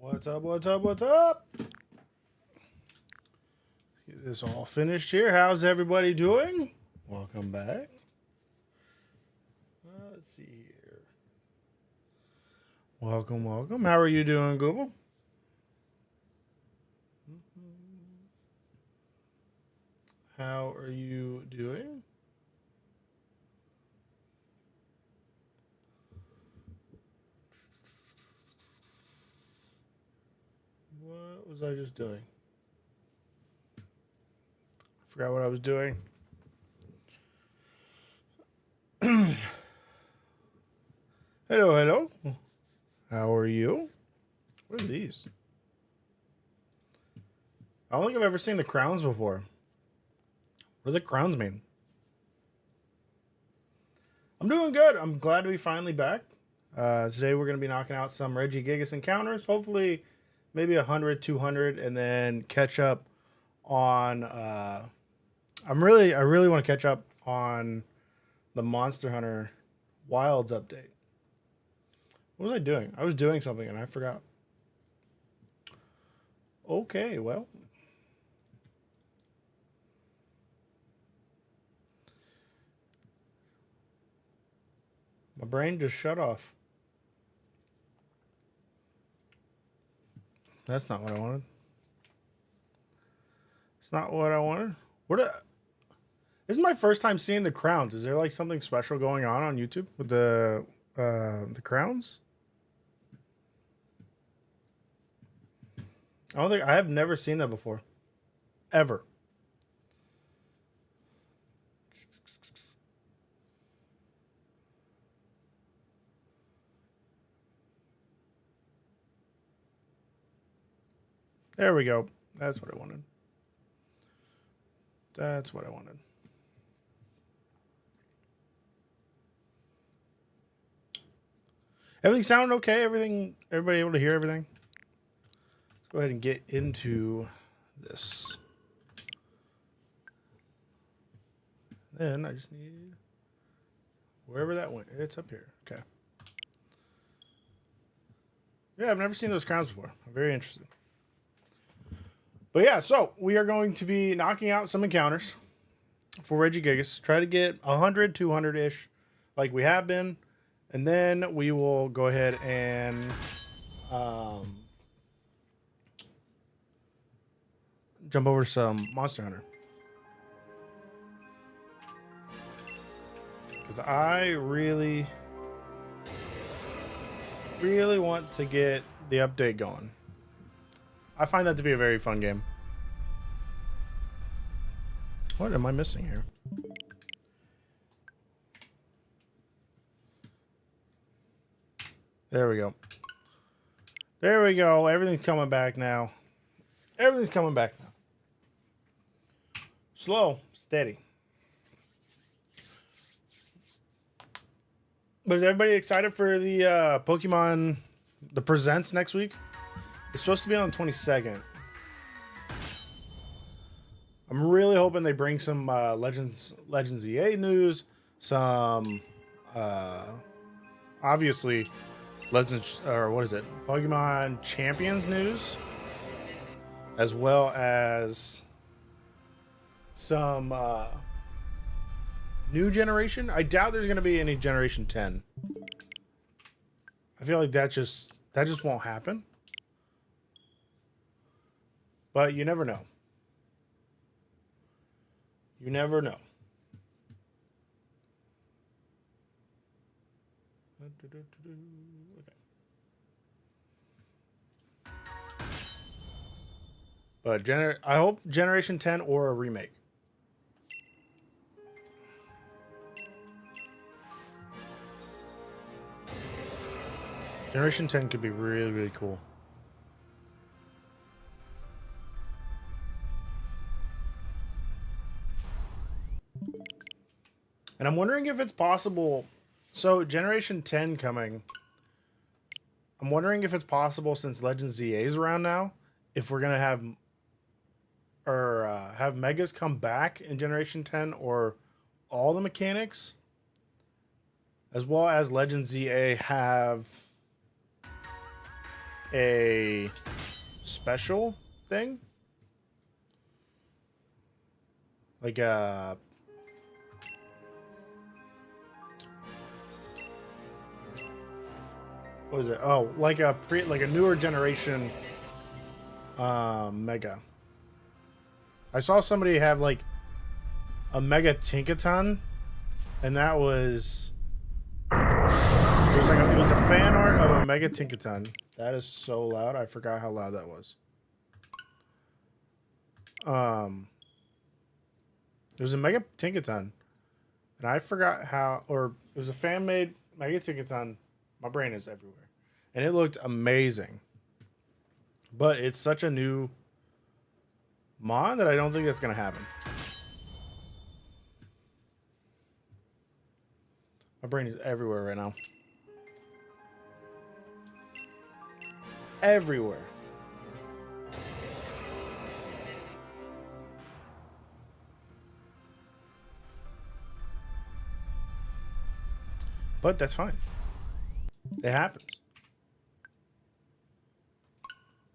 What's up, what's up, what's up? Let's get this all finished here. How's everybody doing? Welcome back. Let's see here. Welcome, welcome. How are you doing, Google? How are you doing? What was I just doing? I forgot what I was doing. Hello, hello. How are you? What are these? I don't think I've ever seen the crowns before. What do the crowns mean? I'm doing good. I'm glad to be finally back. Today we're going to be knocking out some Regigigas encounters. Hopefully maybe 100, 200, and then catch up on... I really want to catch up on the Monster Hunter Wilds update. What was I doing? I was doing something and I forgot. Okay, well. My brain just shut off. That's not what I wanted. It's not what I wanted. This is my first time seeing the crowns. Is there like something special going on YouTube with the crowns? I have never seen that before. Ever. There we go. That's what I wanted. That's what I wanted. Everything sounded okay? Everybody able to hear everything? Let's go ahead and get into this. Then I just need wherever that went. It's up here. Okay. Yeah, I've never seen those crowns before. I'm very interested. But yeah, so we are going to be knocking out some encounters for Regigigas. Try to get 100, 200-ish like we have been. And then we will go ahead and jump over to some Monster Hunter. Because I really want to get the update going. I find that to be a very fun game. What am I missing here? There we go. There we go. Everything's coming back now. Everything's coming back now. Slow, steady. But is everybody excited for the Pokemon, the Presents next week? It's supposed to be on the 22nd. I'm really hoping they bring some Legends EA news, some obviously Pokemon Champions news, as well as some new generation. I doubt there's going to be any Generation 10. I feel like that just won't happen. But you never know. You never know. Okay. But I hope Generation 10 or a remake. Generation 10 could be really, really cool. And I'm wondering if it's possible. So Generation 10 coming. I'm wondering if it's possible, since Legends ZA is around now, if we're gonna have have Megas come back in Generation 10, or all the mechanics, as well as Legends ZA have a special thing. Like a... What is it? Oh, like a newer generation Mega. I saw somebody have like a Mega Tinkaton, and that was... It was a fan art of a Mega Tinkaton. That is so loud. I forgot how loud that was. It was a Mega Tinkaton, and I forgot how, or it was a fan-made Mega Tinkaton. My brain is everywhere, and it looked amazing. But it's such a new mod that I don't think that's gonna happen. My brain is everywhere right now. Everywhere. But that's fine. It happens.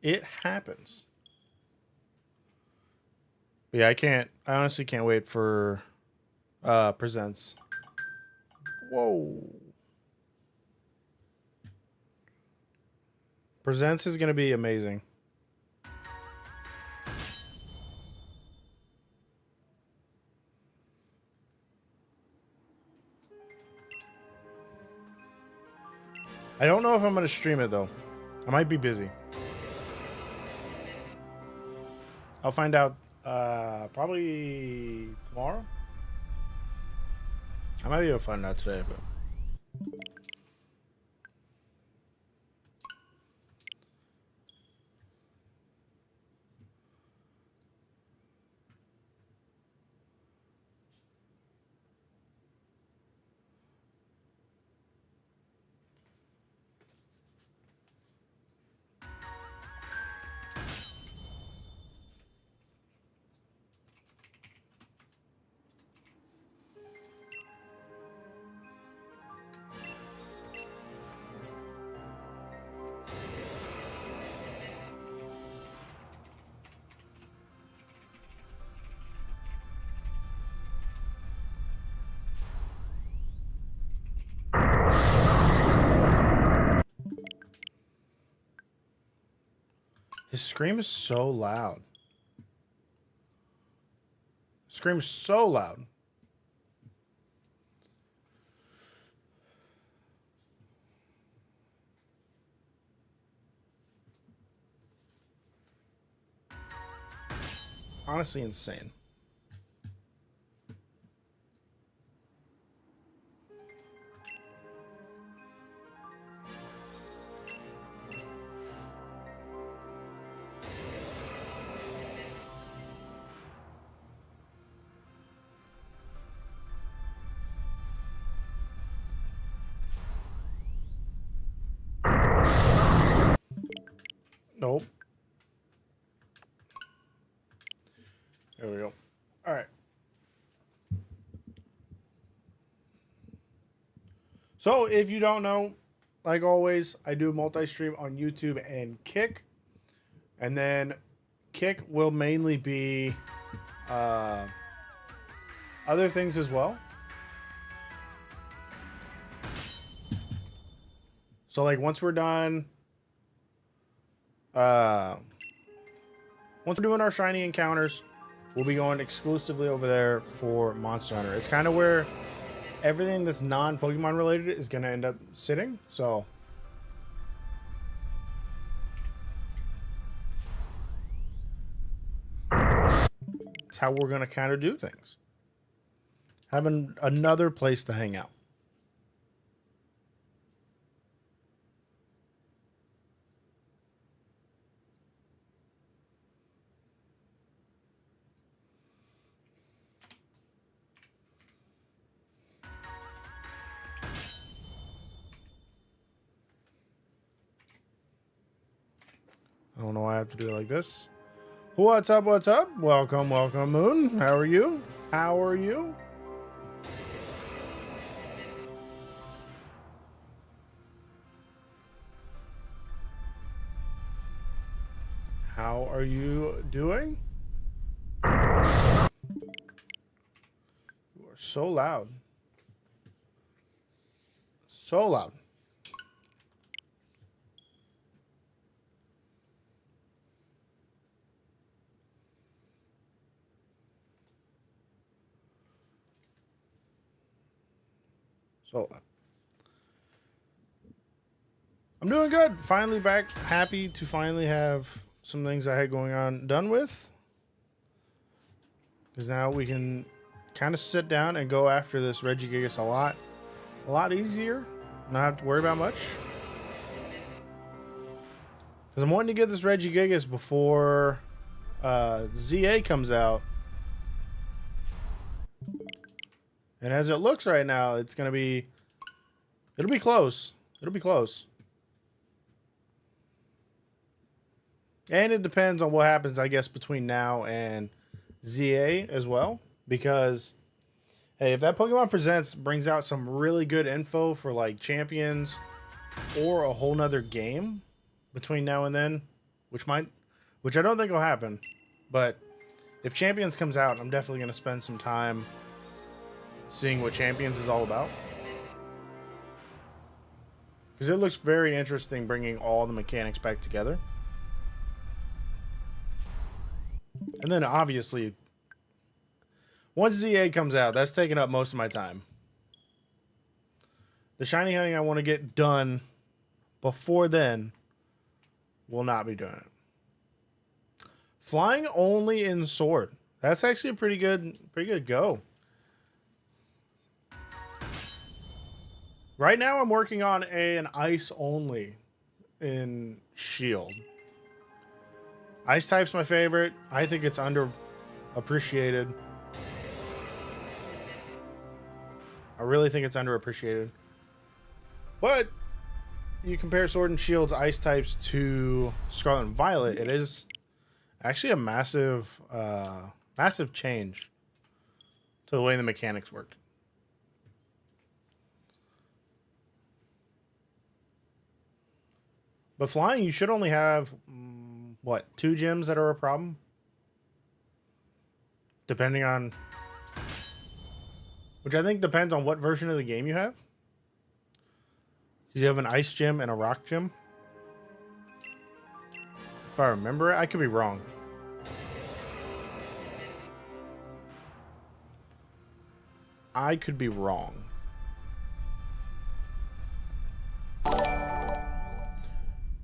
It happens. But yeah, I honestly can't wait for Presents. Whoa. Presents is going to be amazing. I don't know if I'm going to stream it, though. I might be busy. I'll find out probably tomorrow. I might be able to find out today, but... His scream is so loud. Screams so loud. Honestly insane. Nope. There we go. All right. So if you don't know, like always, I do multi-stream on YouTube and Kick. And then Kick will mainly be other things as well. So like once we're done, once we're doing our shiny encounters, we'll be going exclusively over there for Monster Hunter. It's kind of where everything that's non-Pokemon related is going to end up sitting. So it's how we're going to kind of do things. Having another place to hang out. I don't know why I have to do it like this. What's up? What's up? Welcome, welcome, Moon. How are you? How are you? How are you doing? You are so loud. So loud. So loud. I'm doing good. Finally back. Happy to finally have some things I had going on done with. Because now we can kind of sit down and go after this Regigigas a lot easier. Not have to worry about much. Because I'm wanting to get this Regigigas before ZA comes out. And as it looks right now, it's going to be... It'll be close. It'll be close. And it depends on what happens, I guess, between now and ZA as well. Because, hey, if that Pokemon Presents brings out some really good info for, like, champions or a whole nother game between now and then, which I don't think will happen. But if Champions comes out, I'm definitely going to spend some time seeing what Champions is all about. Because it looks very interesting bringing all the mechanics back together. And then obviously, once ZA comes out, that's taking up most of my time. The shiny hunting I want to get done before then will not be doing it. Flying only in Sword. That's actually a pretty good go. Right now I'm working on an ice only in Shield. Ice type's my favorite. I think it's underappreciated. I really think it's underappreciated. But you compare Sword and Shield's ice types to Scarlet and Violet, it is actually a massive change to the way the mechanics work. But flying, you should only have, what, 2 gyms that are a problem? Depending on... Which I think depends on what version of the game you have. Because you have an ice gym and a rock gym. If I remember it, I could be wrong. I could be wrong.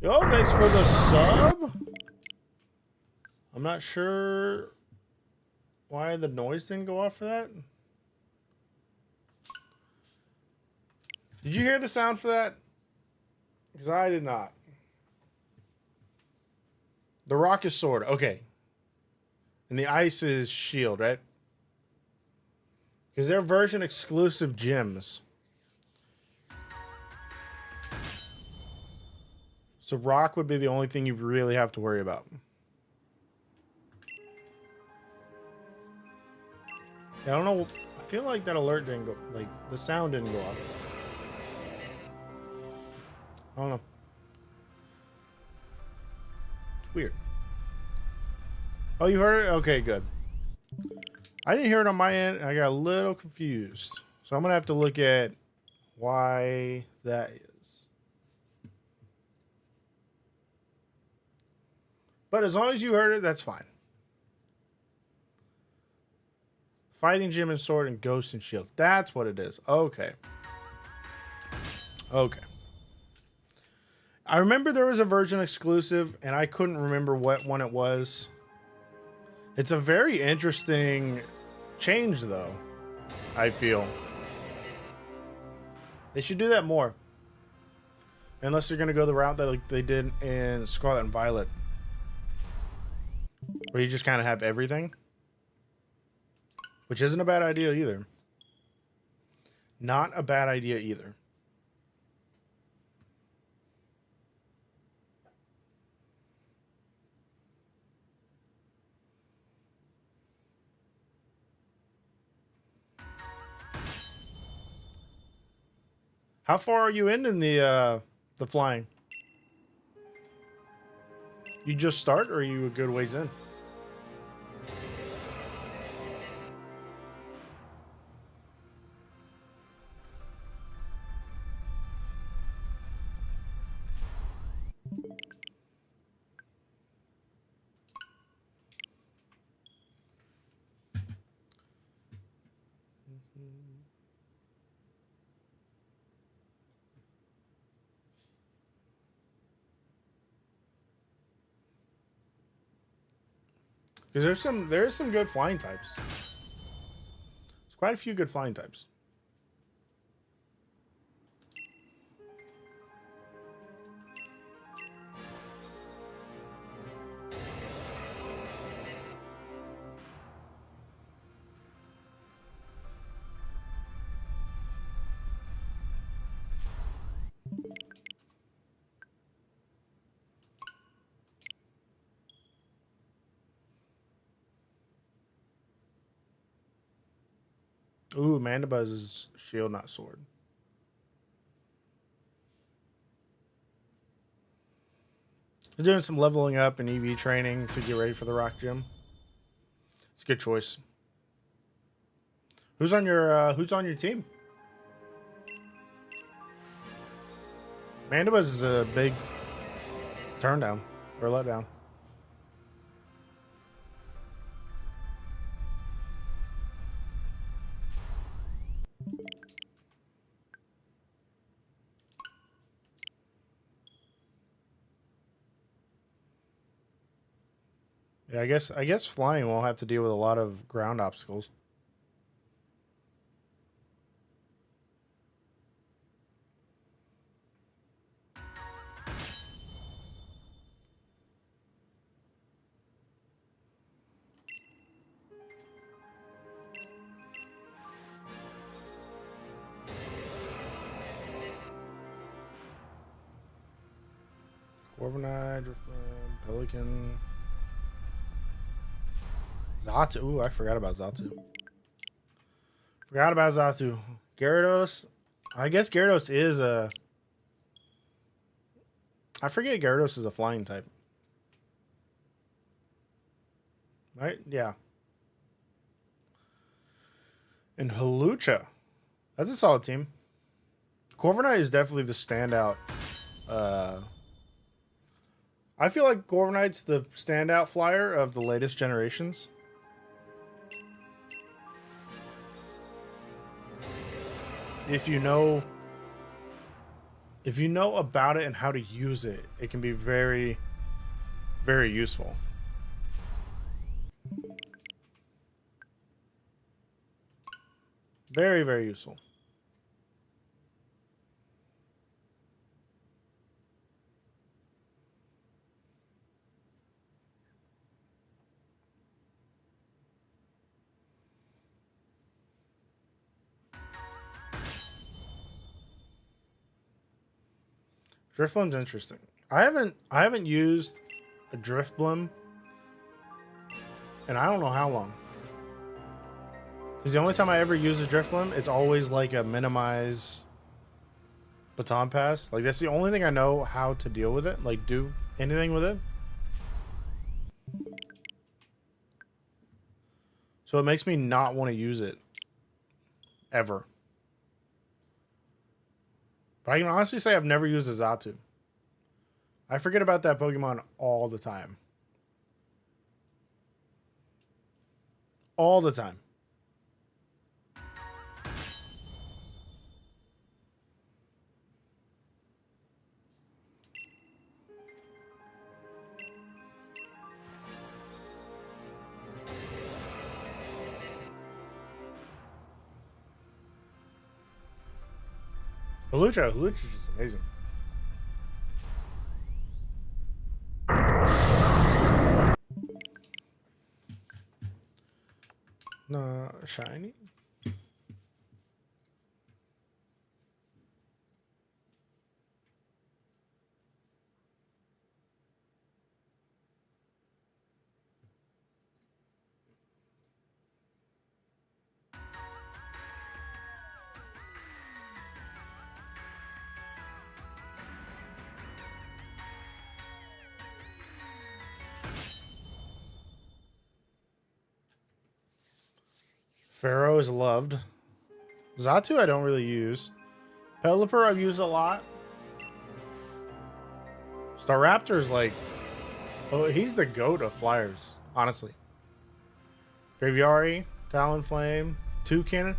Yo, thanks for the sub. I'm not sure why the noise didn't go off for that. Did you hear the sound for that? Because I did not. The rock is Sword. Okay. And the ice is Shield, right? Because they're version exclusive gyms. So rock would be the only thing you really have to worry about. Yeah, I don't know. I feel like that alert didn't go, like the sound didn't go off. I don't know. It's weird. Oh, you heard it? Okay, good. I didn't hear it on my end. I got a little confused. So I'm going to have to look at why that is. But as long as you heard it, that's fine. Fighting Gym and Sword and Ghost and Shield. That's what it is. Okay. Okay. I remember there was a version exclusive, and I couldn't remember what one it was. It's a very interesting change, though, I feel. They should do that more. Unless they're going to go the route that like they did in Scarlet and Violet. Where you just kind of have everything. Which isn't a bad idea either. Not a bad idea either. How far are you in the flying? You just start, or are you a good ways in? Because there's some good flying types. There's quite a few good flying types. Ooh, Mandibuzz is shield, not sword. He's doing some leveling up and EV training to get ready for the Rock Gym. It's a good choice. Who's on your team? Mandibuzz is a big turn down or letdown. Yeah, I guess flying won't have to deal with a lot of ground obstacles. Corviknight, Driftbloom, Pelican, Xatu. Ooh, I forgot about Xatu. Forgot about Xatu. Gyarados. I guess Gyarados is a... I forget Gyarados is a flying type. Right? Yeah. And Hawlucha. That's a solid team. Corviknight is definitely the standout. I feel like Corviknight's the standout flyer of the latest generations. If you know about it and how to use it, it can be very, very useful. Very, very useful. Drifbloom's interesting. I haven't used a Drifbloom and I don't know how long. Because the only time I ever use a Drifbloom, it's always like a minimize baton pass. Like that's the only thing I know how to deal with it. Like do anything with it. So it makes me not want to use it ever. But I can honestly say I've never used a Xatu. I forget about that Pokemon all the time. All the time. Hawlucha is just amazing. No, shiny. Pharaoh is loved. Xatu I don't really use. Pelipper I've used a lot. Staraptor's like... Oh, he's the GOAT of flyers, honestly. Graviari, Talonflame, Toucannon.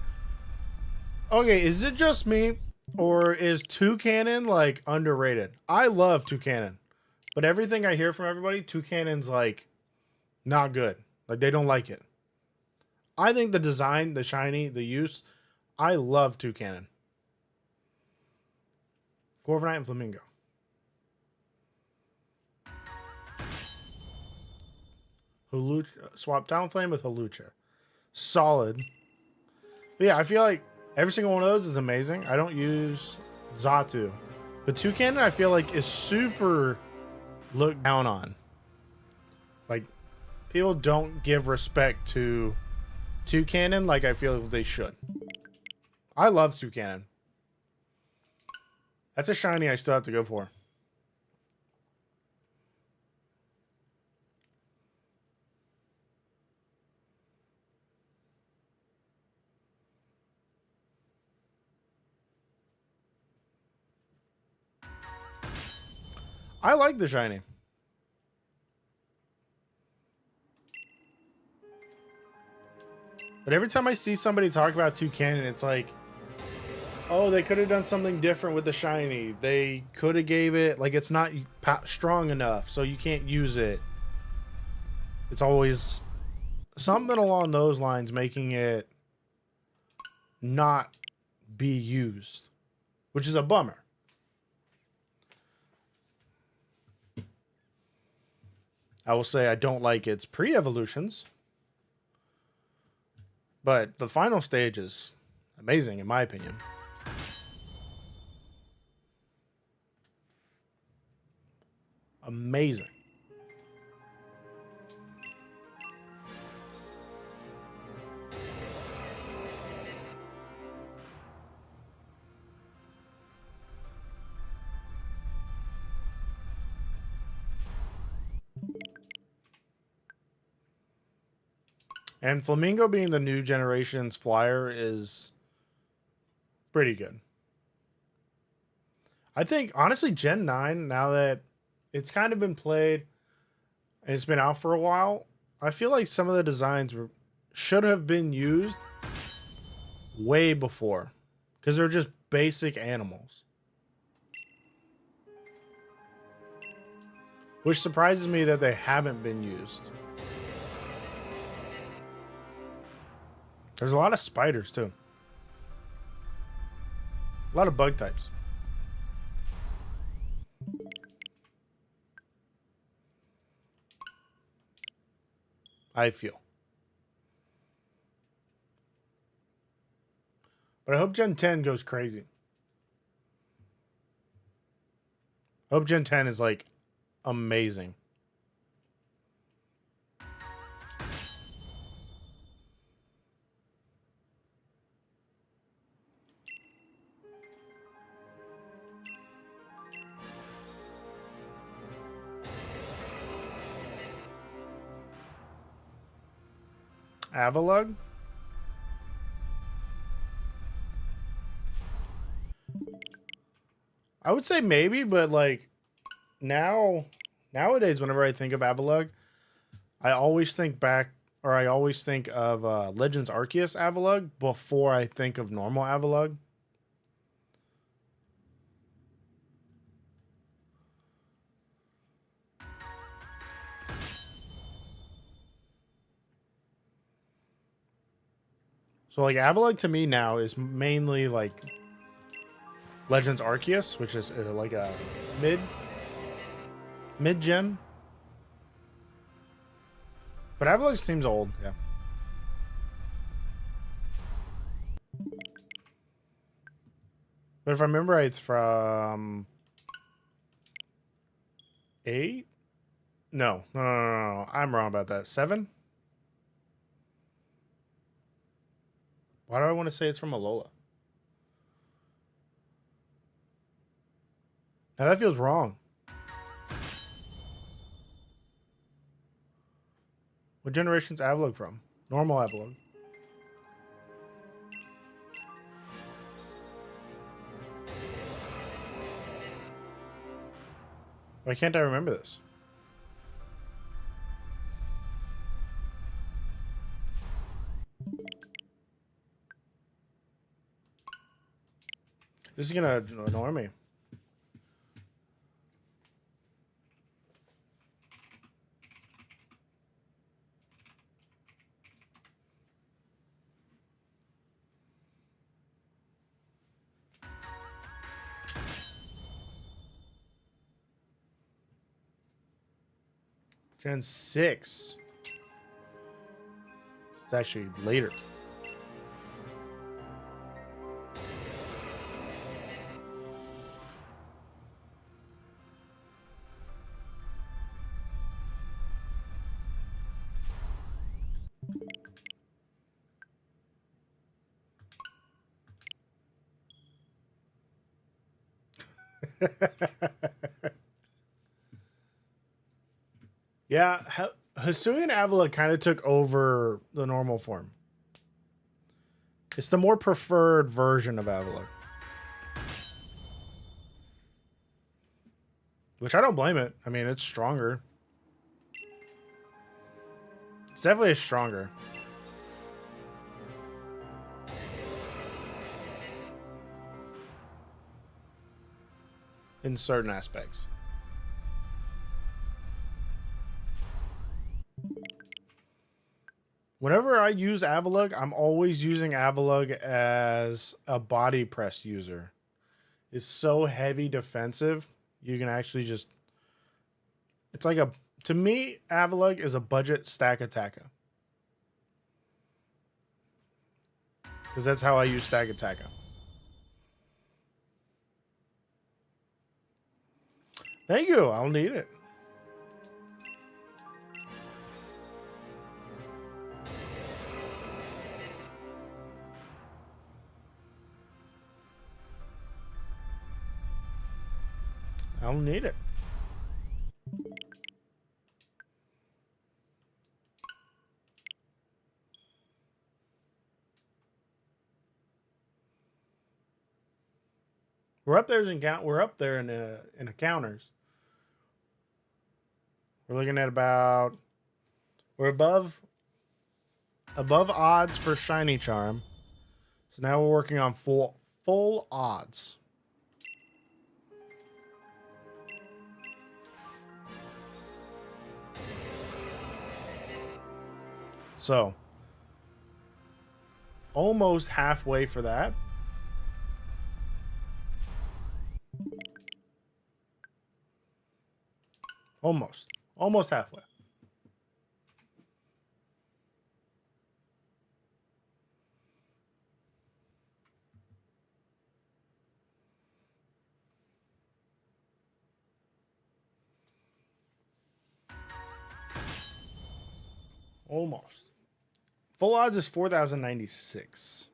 Okay, is it just me? Or is Toucannon like underrated? I love Toucannon. But everything I hear from everybody, Toucannon's like not good. Like they don't like it. I think the design, the shiny, the use, I love Toucannon. Corviknight and Flamingo. Hulucha, swap Talonflame with Hulucha. Solid. But yeah, I feel like every single one of those is amazing. I don't use Xatu. But Toucannon I feel like is super looked down on. Like, people don't give respect to Toucannon like I feel they should. I love Toucannon. That's a shiny I still have to go for. I like the shiny. But every time I see somebody talk about Toucannon, it's like, oh, they could have done something different with the shiny. They could have gave it, like, it's not strong enough, so you can't use it. It's always something along those lines, making it not be used, which is a bummer. I will say I don't like its pre-evolutions, but the final stage is amazing in my opinion. Amazing. And Flamingo being the new generation's flyer is pretty good. I think, honestly, Gen 9, now that it's kind of been played and it's been out for a while, I feel like some of the designs should have been used way before. Because they're just basic animals. Which surprises me that they haven't been used. There's a lot of spiders, too. A lot of bug types. I feel. But I hope Gen 10 goes crazy. I hope Gen 10 is, like, amazing. Avalugg? I would say maybe, but like nowadays, whenever I think of Avalugg, I always think back, or I always think of Legends Arceus Avalugg before I think of normal Avalugg. So like Avalugg to me now is mainly like Legends Arceus, which is like a mid-gen. But Avalugg seems old, yeah. But if I remember right, it's from 8? No. I'm wrong about that. 7? Why do I want to say it's from Alola? Now that feels wrong. What generation's Avalugg from? Normal Avalugg. Why can't I remember this? This is gonna annoy me. Gen 6. It's actually later. Yeah, Hisuian Avila kind of took over the normal form. It's the more preferred version of Avila. Which I don't blame it. I mean, it's stronger. It's definitely stronger. In certain aspects. Whenever I use Avalugg, I'm always using Avalugg as a body press user. It's so heavy defensive, you can actually just... It's like a... To me, Avalugg is a budget stack attacker. Because that's how I use stack attacker. Thank you, I'll need it. I'll need it. We're up there in encounters. We're looking at about... We're above odds for Shiny Charm. So now we're working on full odds. So, almost halfway for that. Almost halfway. Almost. Full odds is 4,096.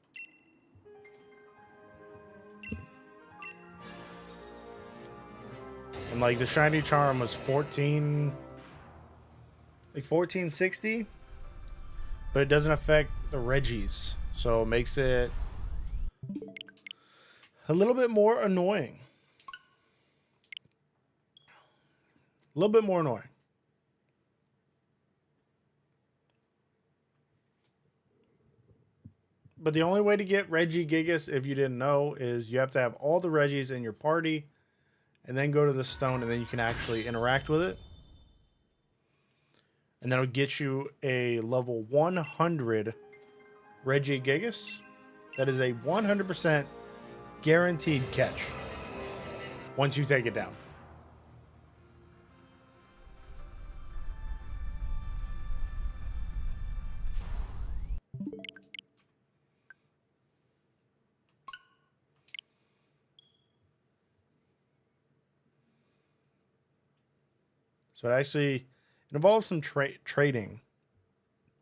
And like the Shiny Charm was 1460. But it doesn't affect the Regis. So it makes it a little bit more annoying. A little bit more annoying. But the only way to get Regigigas, if you didn't know, is you have to have all the Regis in your party and then go to the stone, and then you can actually interact with it. And that'll get you a level 100 Regigigas. That is a 100% guaranteed catch once you take it down. So it involves some trading,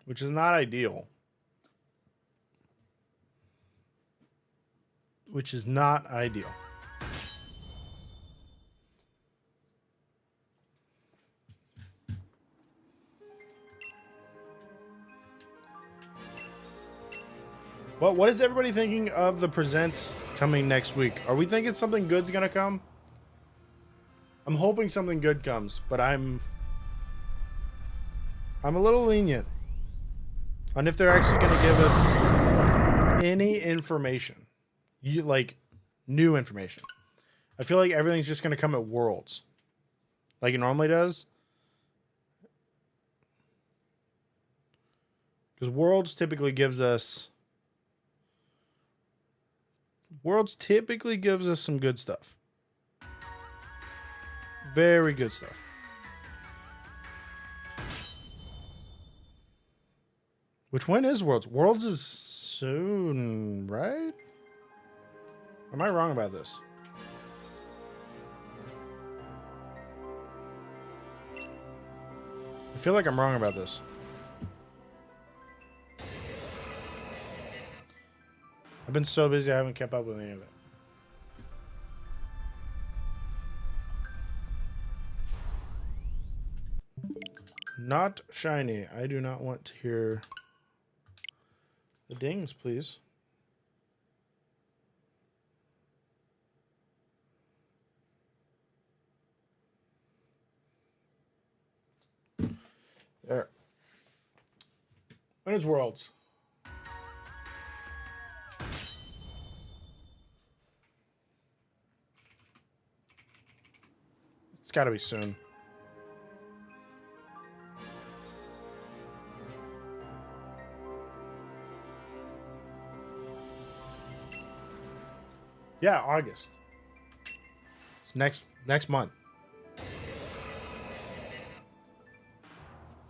which is not ideal. Which is not ideal. Well, what is everybody thinking of the presents coming next week? Are we thinking something good's gonna come? I'm hoping something good comes, but I'm a little lenient on if they're actually going to give us any information. Like new information. I feel like everything's just going to come at Worlds. Like it normally does. Because Worlds typically gives us some good stuff. Very good stuff. Which when is Worlds? Worlds is soon, right? Am I wrong about this? I feel like I'm wrong about this. I've been so busy I haven't kept up with any of it. Not shiny. I do not want to hear the dings, please. There. When is Worlds? It's got to be soon. Yeah, August. It's next month.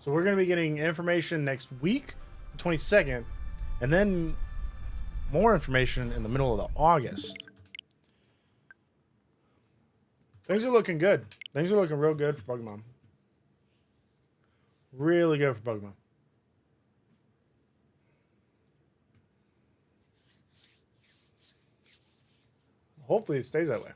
So we're going to be getting information next week, the 22nd, and then more information in the middle of August. Things are looking good. Things are looking real good for Pokemon. Really good for Pokemon. Hopefully it stays that way.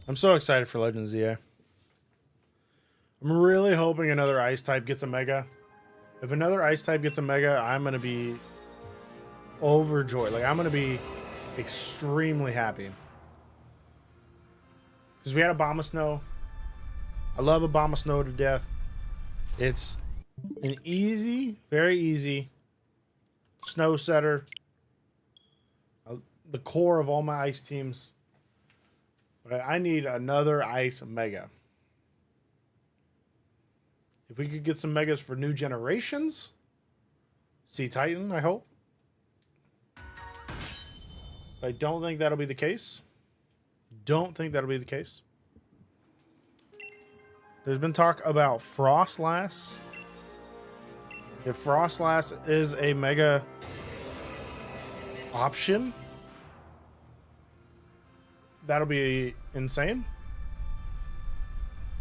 I'm so excited for Legends ZA. I'm really hoping another Ice type gets a Mega. If another Ice type gets a Mega, I'm going to be overjoyed. Like, I'm going to be extremely happy. Because we had Abomasnow. I love Abomasnow to death. It's an easy, very easy snow setter. The core of all my ice teams. But I need another ice Mega. If we could get some Megas for new generations. Sea Titan, I hope. But I don't think that'll be the case. Don't think that'll be the case. There's been talk about Frostlass. If Frostlass is a Mega option, that'll be insane.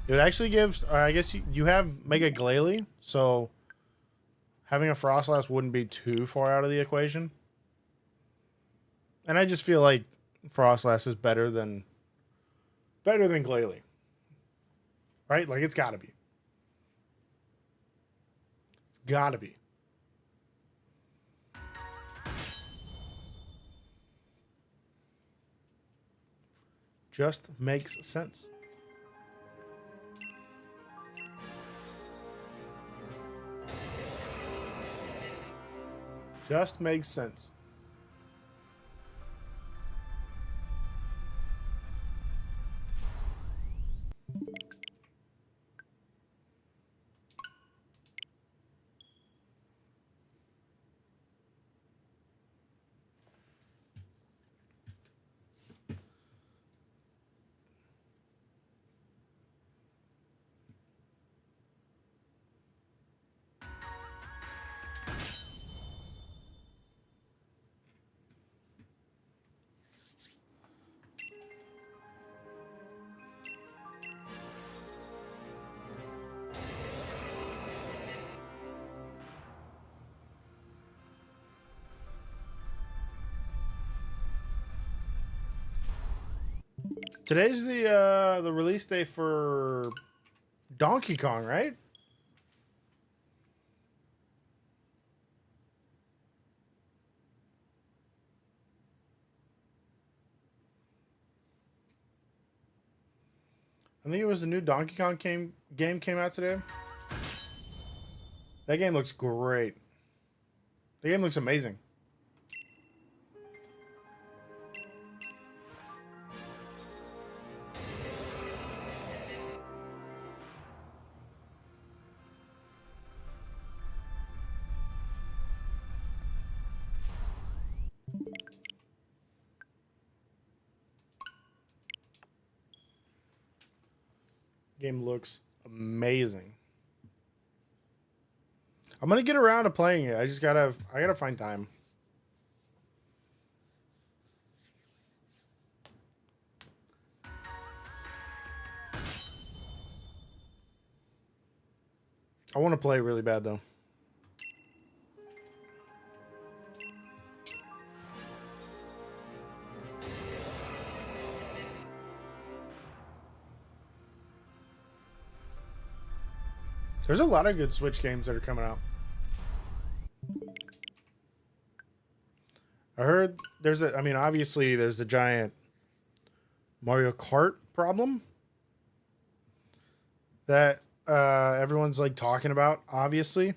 It actually gives, I guess you have Mega Glalie, so having a Frostlass wouldn't be too far out of the equation. And I just feel like Frostlass is better than Glalie. Right? Like, it's gotta be. It's gotta be. Just makes sense. Just makes sense. Today's the release day for Donkey Kong, right? I think it was the new Donkey Kong game came out today. That game looks great. The game looks amazing. Game looks amazing. I'm gonna get around to playing it. I gotta find time. I want to play really bad though. There's a lot of good Switch games that are coming out. I heard obviously there's the giant Mario Kart problem that everyone's like talking about, obviously,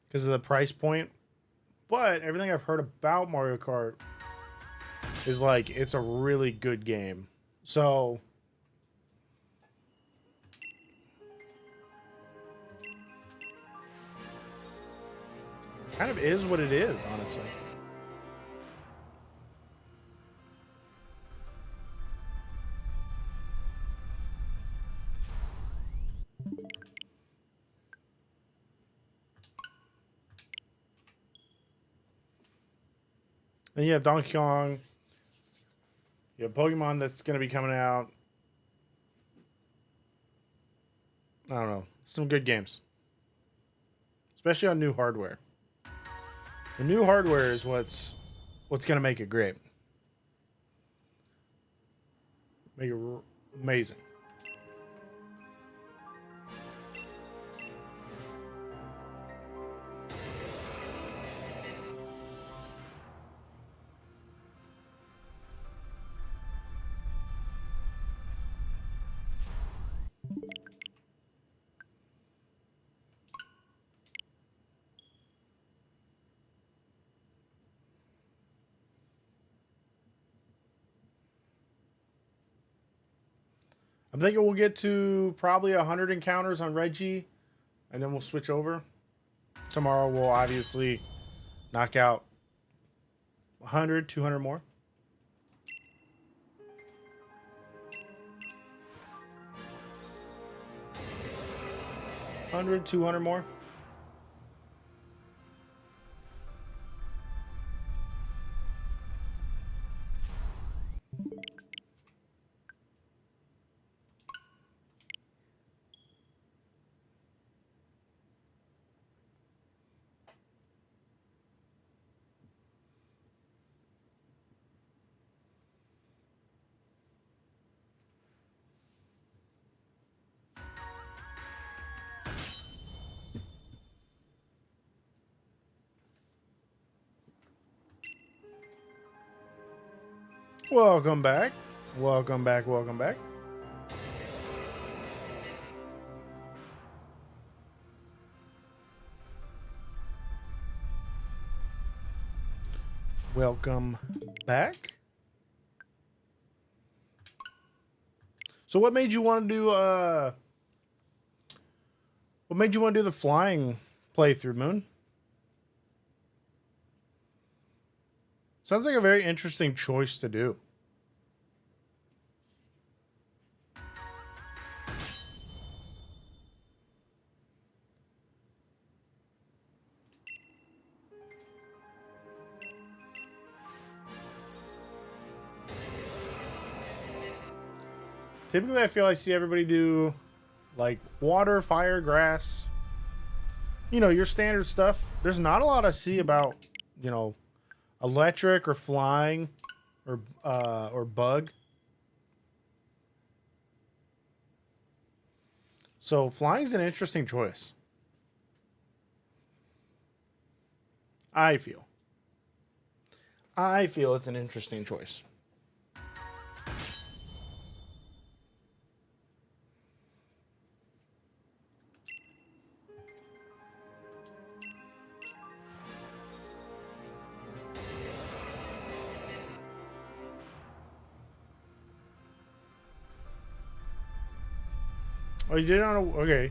because of the price point. But everything I've heard about Mario Kart is like it's a really good game. So kind of is what it is, honestly. Then you have Donkey Kong. You have Pokemon that's going to be coming out. I don't know. Some good games. Especially on new hardware. The new hardware is what's going to make it great. Make it amazing. I'm thinking we'll get to probably 100 encounters on Reggie, and then we'll switch over. Tomorrow we'll obviously knock out 100, 200 more. 100, 200 more. Welcome back. Welcome back. Welcome back. Welcome back. So what made you want to do the flying playthrough, Moon? Sounds like a very interesting choice to do. Typically, I feel I see everybody do like water, fire, grass. You know, your standard stuff. There's not a lot I see about, you know, electric or flying or bug. So flying's an interesting choice. I feel it's an interesting choice. Oh, you did it on a... Okay.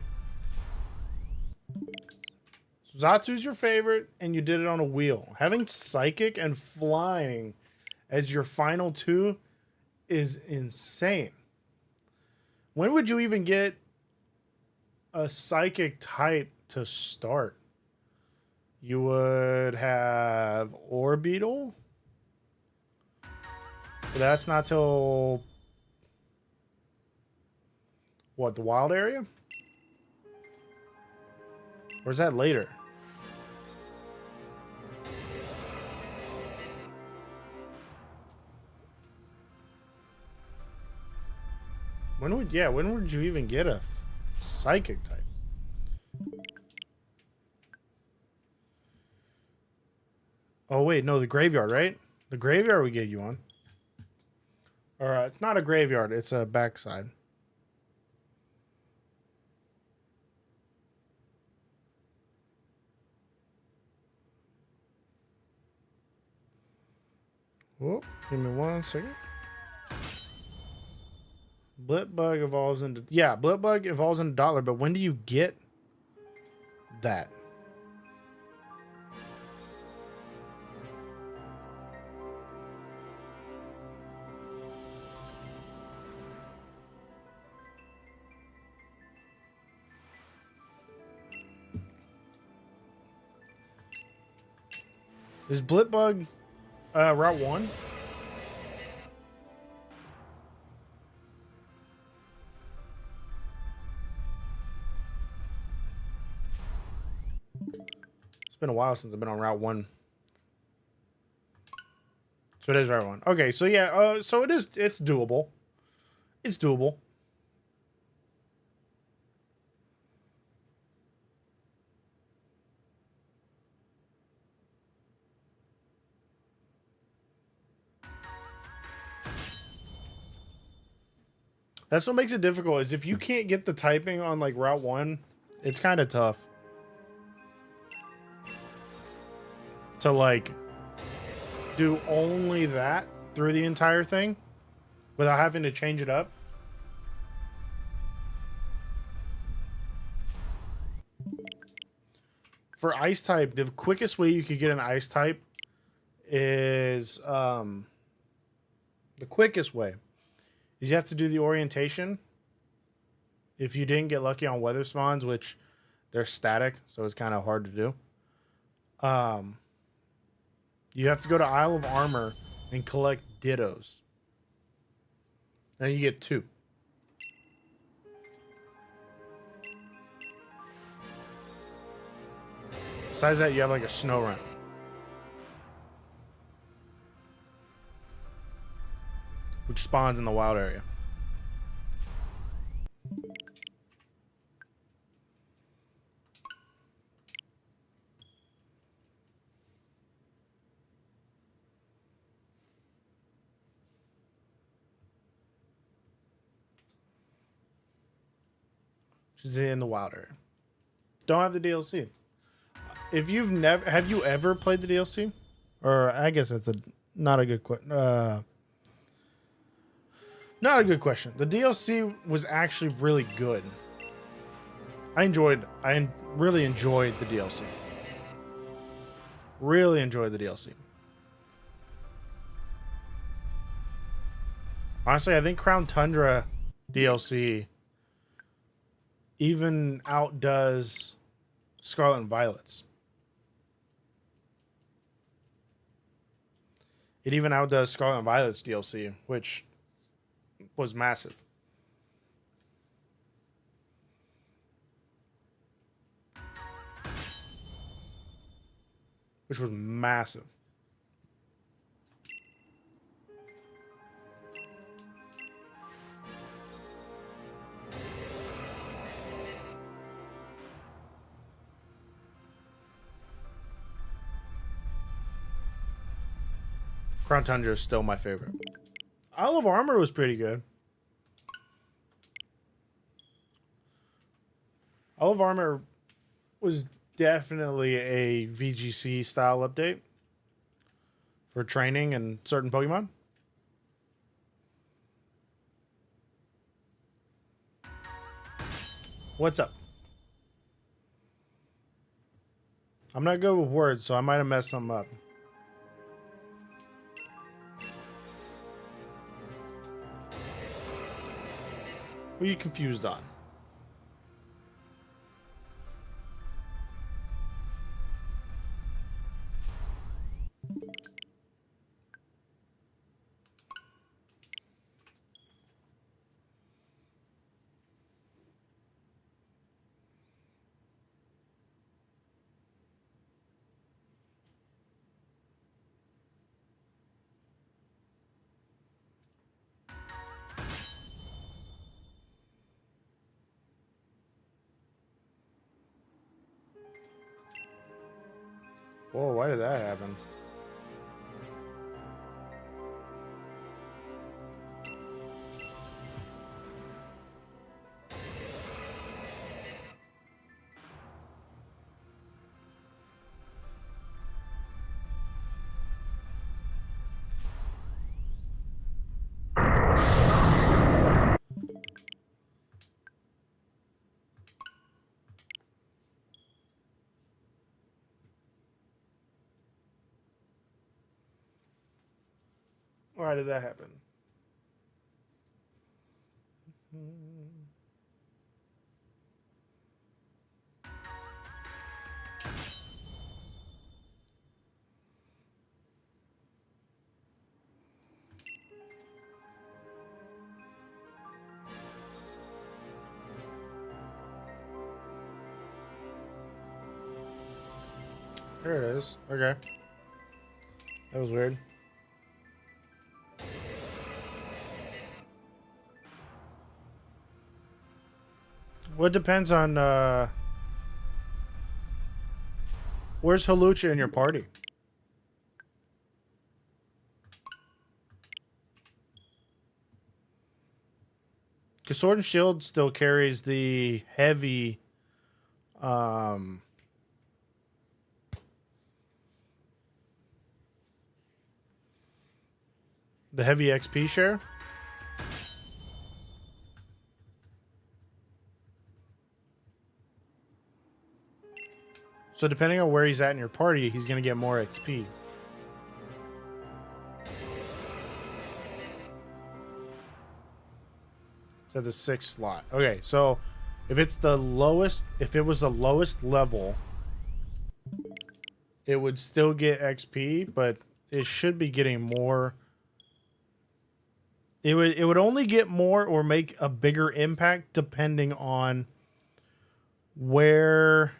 So Zatsu's your favorite, and you did it on a wheel. Having Psychic and Flying as your final two is insane. When would you even get a Psychic type to start? You would have Orbeetle. But that's not till... What, the wild area? Or is that later? When would you even get a Psychic type? Oh, wait, no, the graveyard, right? The graveyard we get you on. Or it's not a graveyard, it's a backside. Whoop, give me 1 second. Blipbug evolves into... Yeah, Blipbug evolves into Dollar, but when do you get that? Is Blipbug Route 1? It's been a while since I've been on Route 1. So it is Route 1. Okay, so yeah, so it's doable. It's doable. That's what makes it difficult, is if you can't get the typing on like Route 1, it's kind of tough to like do only that through the entire thing without having to change it up. For ice type, the quickest way you could get an ice type is the quickest way is you have to do the orientation. If you didn't get lucky on weather spawns, which they're static, so it's kind of hard to do. You have to go to Isle of Armor and collect Dittos. And you get 2. Besides that, you have like a snow run. Which spawns in the wild area. Which is in the wild area. Don't have the DLC. If you've never... Have you ever played the DLC? Or I guess that's not a good question. Not a good question. The DLC was actually really good. I really enjoyed the DLC. Really enjoyed the DLC. Honestly, I think Crown Tundra DLC even outdoes Scarlet and Violet's. It even outdoes Scarlet and Violet's DLC, which was massive. Which was massive. Crown Tundra is still my favorite. Isle of Armor was pretty good. Isle of Armor was definitely a VGC style update for training and certain Pokemon. What's up? I'm not good with words, so I might have messed something up. What are you confused on? Whoa, why did that happen? Why did that happen? There it is. Okay. That was weird. Well, it depends on, where's Halucha in your party? Because Sword and Shield still carries the heavy, the heavy XP share. So depending on where he's at in your party, he's going to get more XP. So the 6th slot. Okay, so if it's the lowest, if it was the lowest level, it would still get XP, but it should be getting more. It would only get more or make a bigger impact depending on where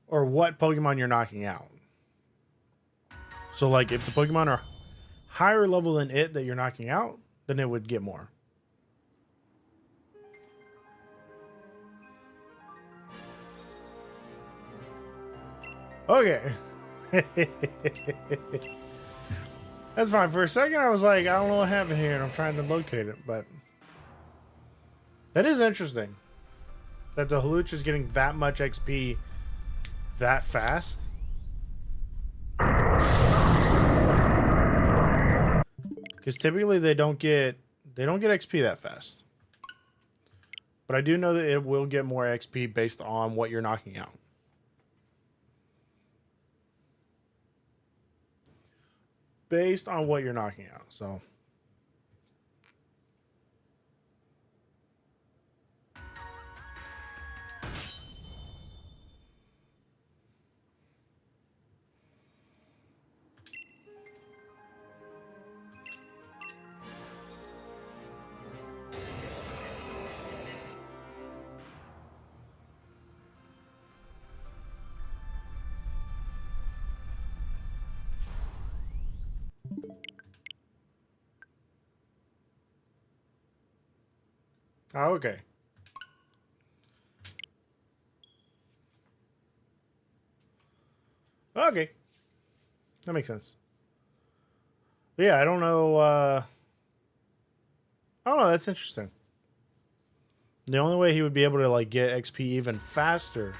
or what Pokemon you're knocking out. So like if the Pokemon are higher level than it that you're knocking out, then it would get more. Okay. That's fine. For a second, I was like, I don't know what happened here, and I'm trying to locate it, but that is interesting. That the Halucha is getting that much XP that fast. Because typically they don't get XP that fast. But I do know that it will get more XP based on what you're knocking out. Based on what you're knocking out, so. Oh, okay. Okay. That makes sense. But yeah, I don't know. I don't know. That's interesting. The only way he would be able to like get XP even faster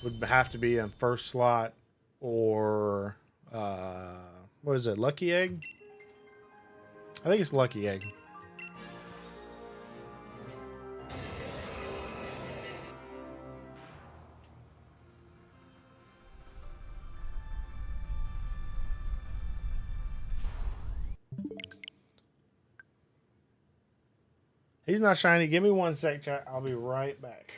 would have to be in first slot or what is it? Lucky Egg? I think it's Lucky Egg. He's not shiny. Give me 1 sec, chat. I'll be right back.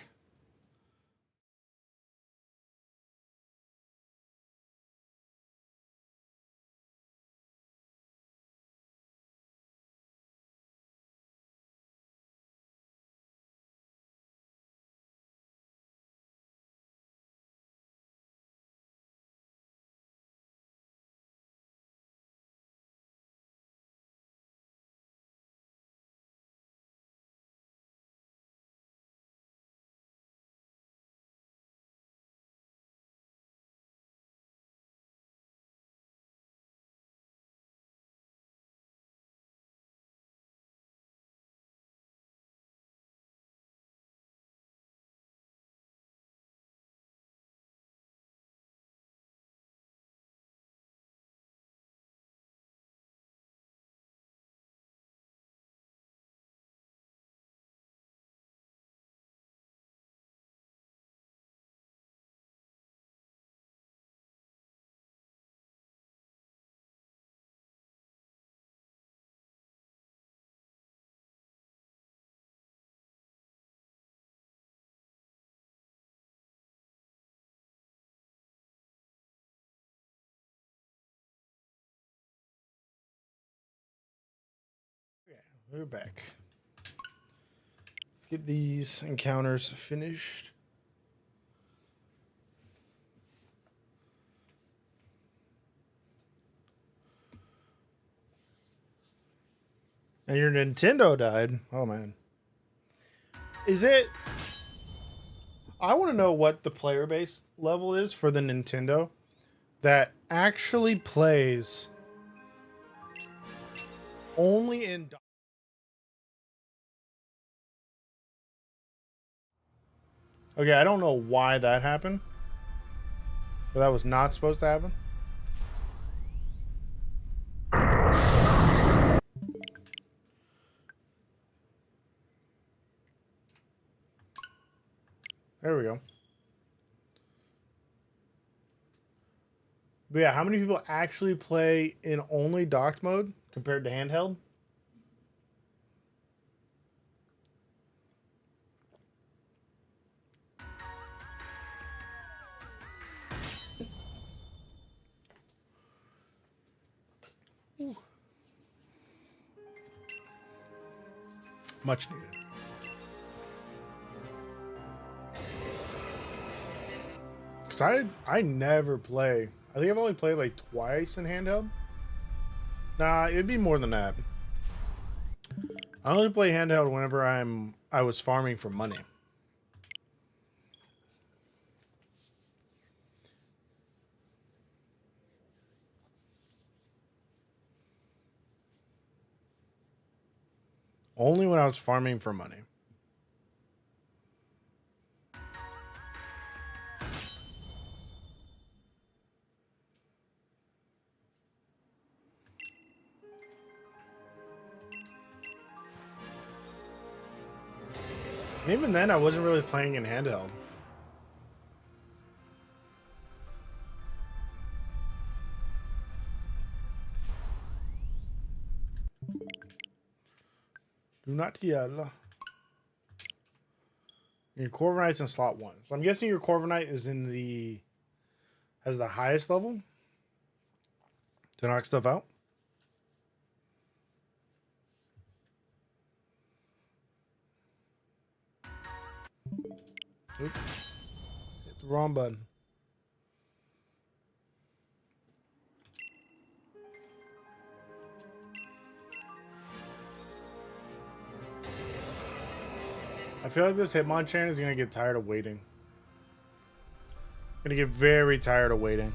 Yeah, we're back. Let's get these encounters finished. And your Nintendo died. Oh, man. Is it... I want to know what the player base level is for the Nintendo that actually plays only in... Okay, I don't know why that happened. But that was not supposed to happen. There we go. But yeah, how many people actually play in only docked mode compared to handheld? Ooh. Much needed. Cause I never play. I think I've only played like twice in handheld. Nah, it'd be more than that. I only play handheld whenever I was farming for money. Only when I was farming for money. And even then, I wasn't really playing in handheld. Do not yell. Your Corviknight's in slot 1. So I'm guessing your Corviknight is in the... has the highest level to knock stuff out. Oops. Hit the wrong button. I feel like this Hitmonchan is going to get tired of waiting. Going to get very tired of waiting.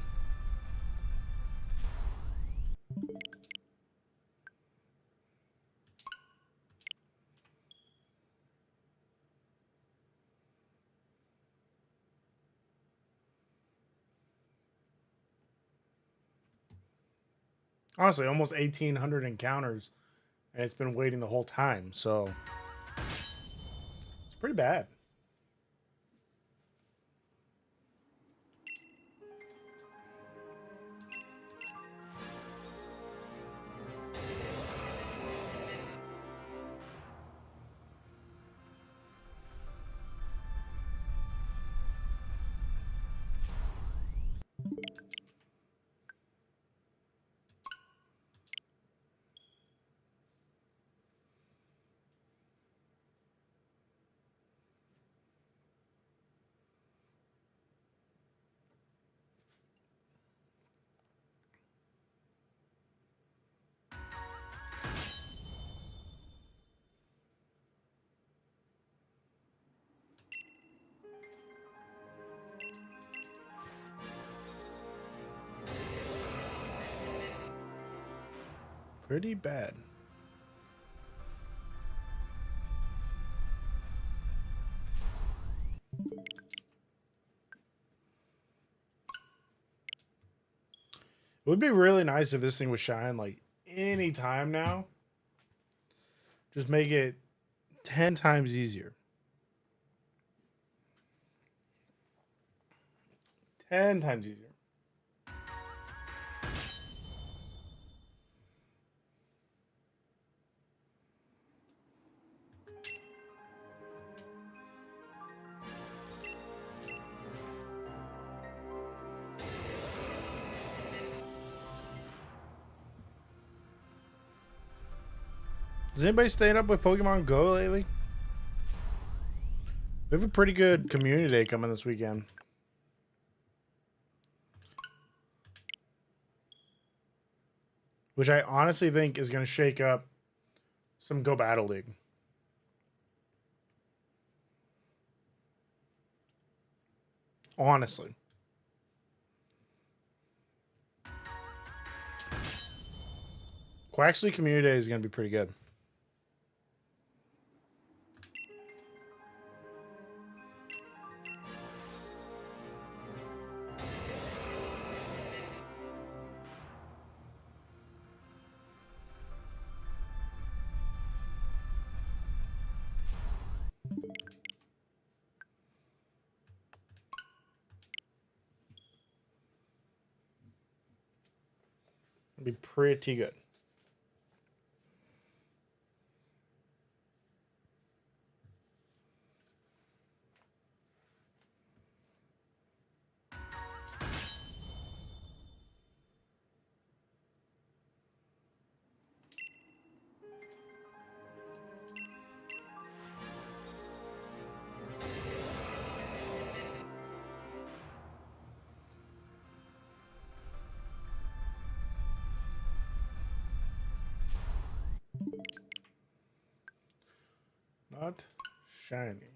Honestly, almost 1,800 encounters, and it's been waiting the whole time, so it's pretty bad. Pretty bad. It would be really nice if this thing would shine like any time now. Just make it 10 times easier. 10 times easier. Is anybody staying up with Pokemon Go lately? We have a pretty good community day coming this weekend. Which I honestly think is going to shake up some Go Battle League. Honestly. Quaxley Community Day is going to be pretty good. It'll be pretty good. Not shiny.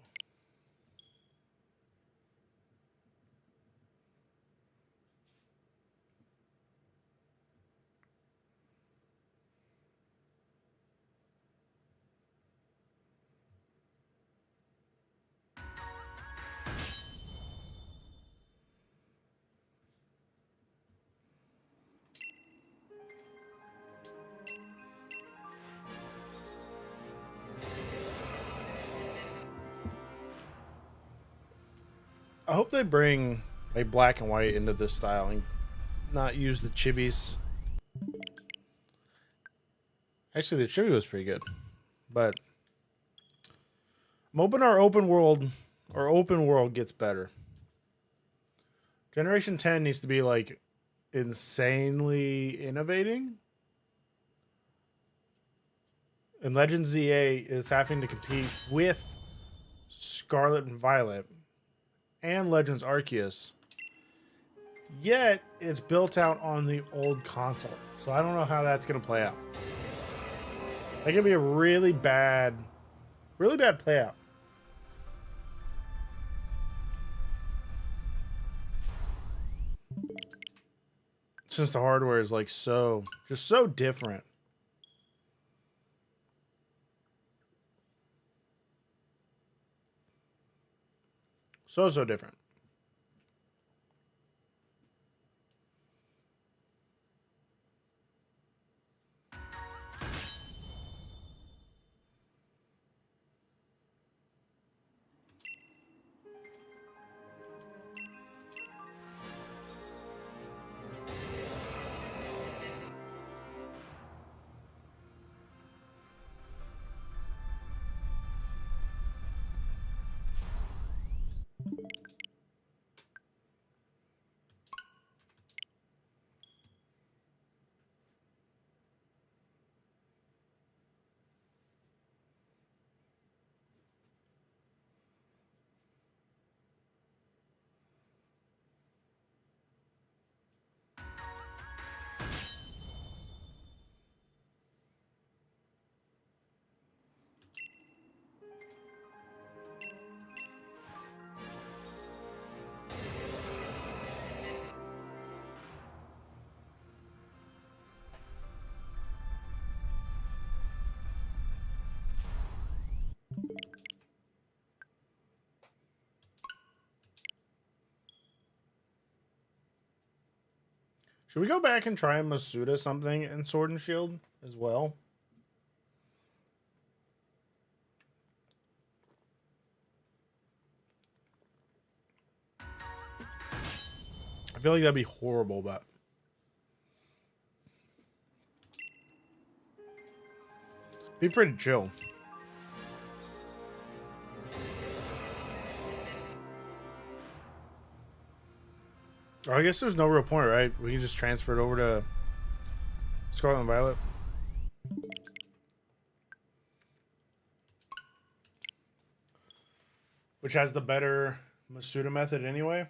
I hope they bring a black and white into this style and not use the chibis. Actually, the chibi was pretty good, but I'm hoping our open world gets better. Generation 10 needs to be like insanely innovating. And Legends ZA is having to compete with Scarlet and Violet and Legends Arceus. Yet it's built out on the old console. So I don't know how that's going to play out. That could be a really bad play out. Since the hardware is like just so different. So different. Should we go back and try and Masuda something in Sword and Shield as well? I feel like that'd be horrible, but be pretty chill. Oh, I guess there's no real point, right? We can just transfer it over to Scarlet Violet. Which has the better Masuda method anyway.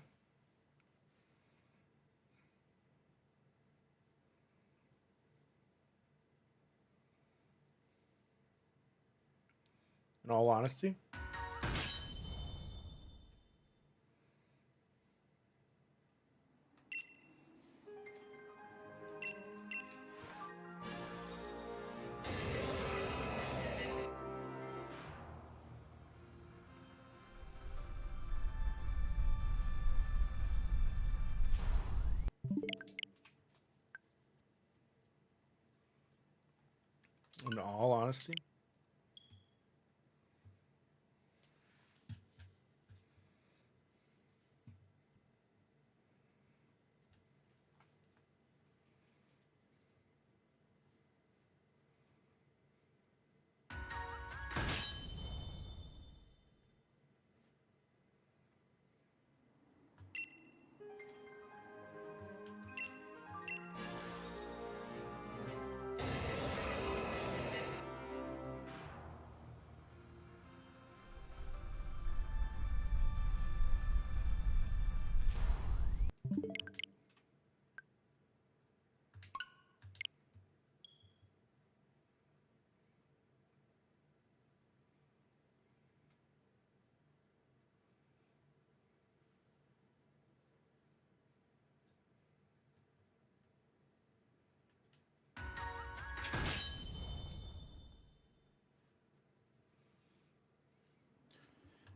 In all honesty. In all honesty.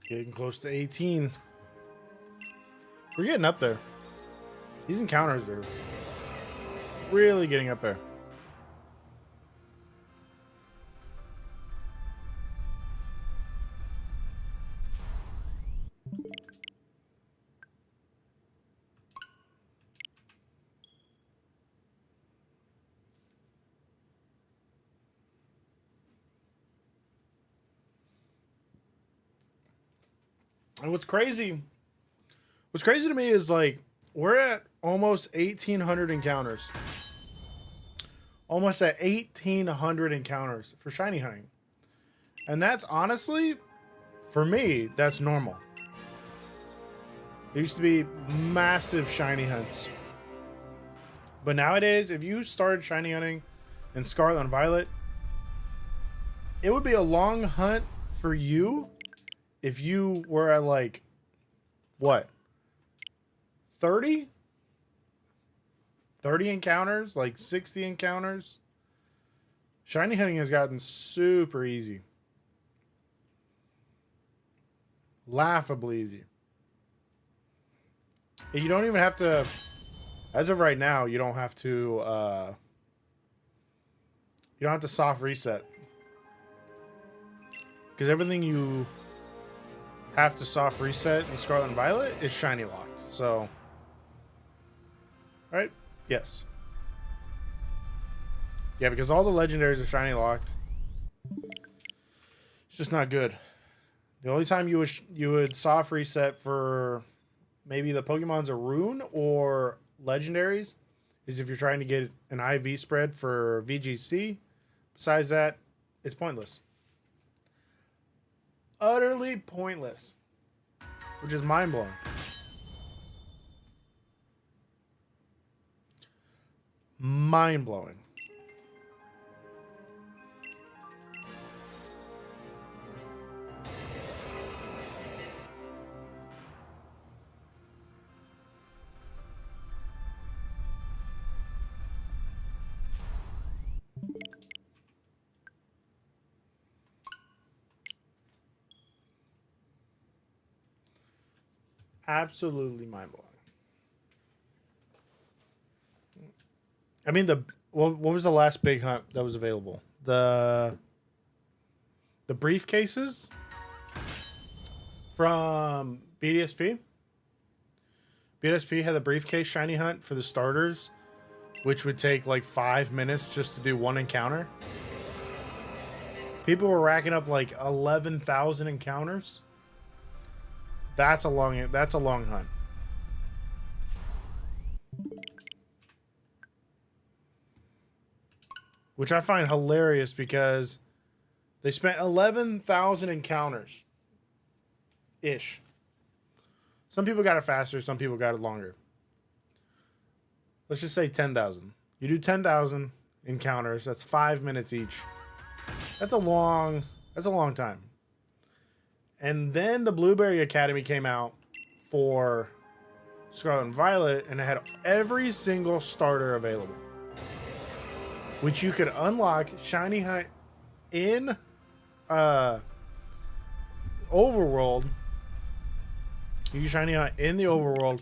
Getting close to 18. We're getting up there. These encounters are really getting up there. And what's crazy to me is like we're at almost 1,800 encounters. Almost at 1,800 encounters for shiny hunting. And that's honestly, for me, that's normal. There used to be massive shiny hunts. But nowadays, if you started shiny hunting in Scarlet and Violet, it would be a long hunt for you if you were at like, what? 30? 30 encounters? Like 60 encounters? Shiny hunting has gotten super easy. Laughably easy. You don't even have to, as of right now, you don't have to soft reset. Because everything you have to soft reset in Scarlet and Violet is shiny locked. So, right? Yes. Yeah, because all the legendaries are shiny locked. It's just not good. The only time you would soft reset for maybe the Pokemon's a rune or legendaries is if you're trying to get an IV spread for VGC. Besides that, it's pointless. Utterly pointless. Which is mind-blowing. Mind-blowing. Absolutely mind-blowing. I mean, what was the last big hunt that was available? The briefcases from BDSP. BDSP had the briefcase shiny hunt for the starters, which would take like 5 minutes just to do one encounter. People were racking up like 11,000 encounters. That's a long hunt. Which I find hilarious because they spent 11,000 encounters. Ish. Some people got it faster, some people got it longer. Let's just say 10,000. You do 10,000 encounters, that's 5 minutes each. That's a long time. And then the Blueberry Academy came out for Scarlet and Violet, and it had every single starter available, which you could unlock shiny hunt in overworld. You can shiny hunt in the overworld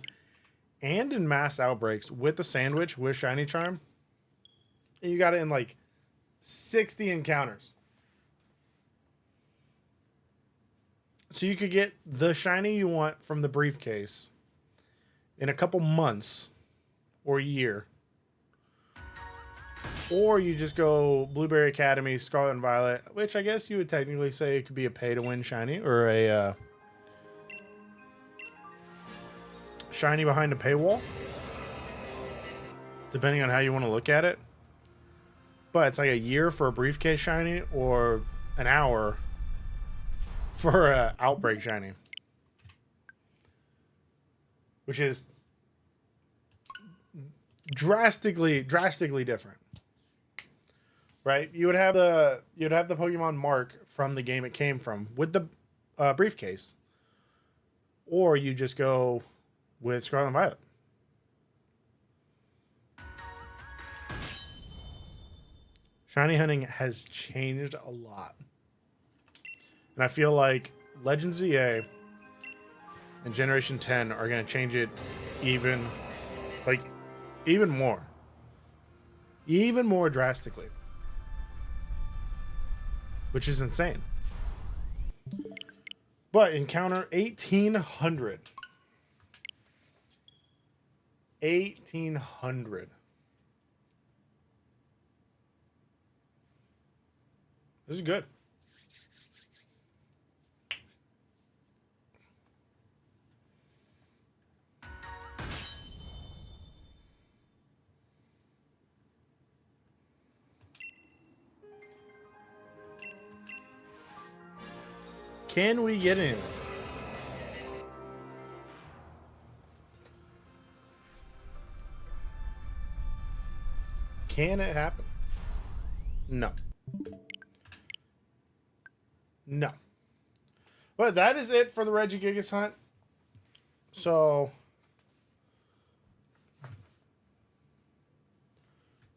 and in mass outbreaks with the sandwich with shiny charm. And you got it in like 60 encounters. So you could get the shiny you want from the briefcase in a couple months or a year. Or you just go Blueberry Academy, Scarlet and Violet, which I guess you would technically say it could be a pay-to-win shiny or a shiny behind a paywall, depending on how you want to look at it. But it's like a year for a briefcase shiny or an hour for an outbreak shiny, which is drastically different, right? You would have the Pokemon mark from the game it came from with the briefcase, or you just go with Scarlet and Violet. Shiny hunting has changed a lot. And I feel like Legends EA and Generation 10 are going to change it even more. Even more drastically. Which is insane. But encounter 1,800. 1,800. This is good. Can we get in? Can it happen? No. No. But that is it for the Regigigas hunt. So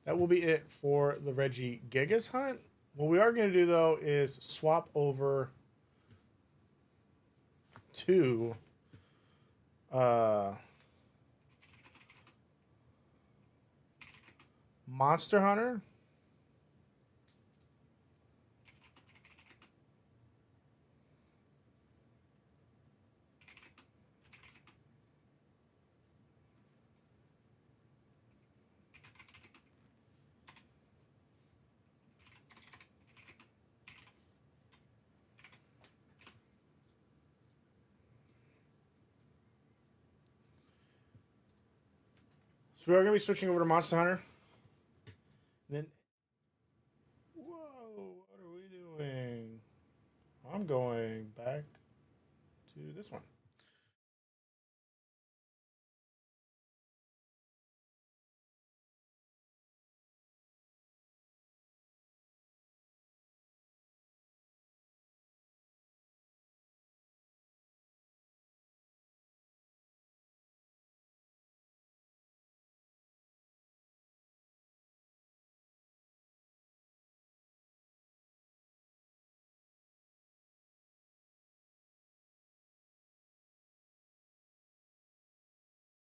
that will be it for the Regigigas hunt. What we are going to do, though, is swap over to Monster Hunter. So we are going to be switching over to Monster Hunter. And then, whoa, what are we doing? I'm going back to this one.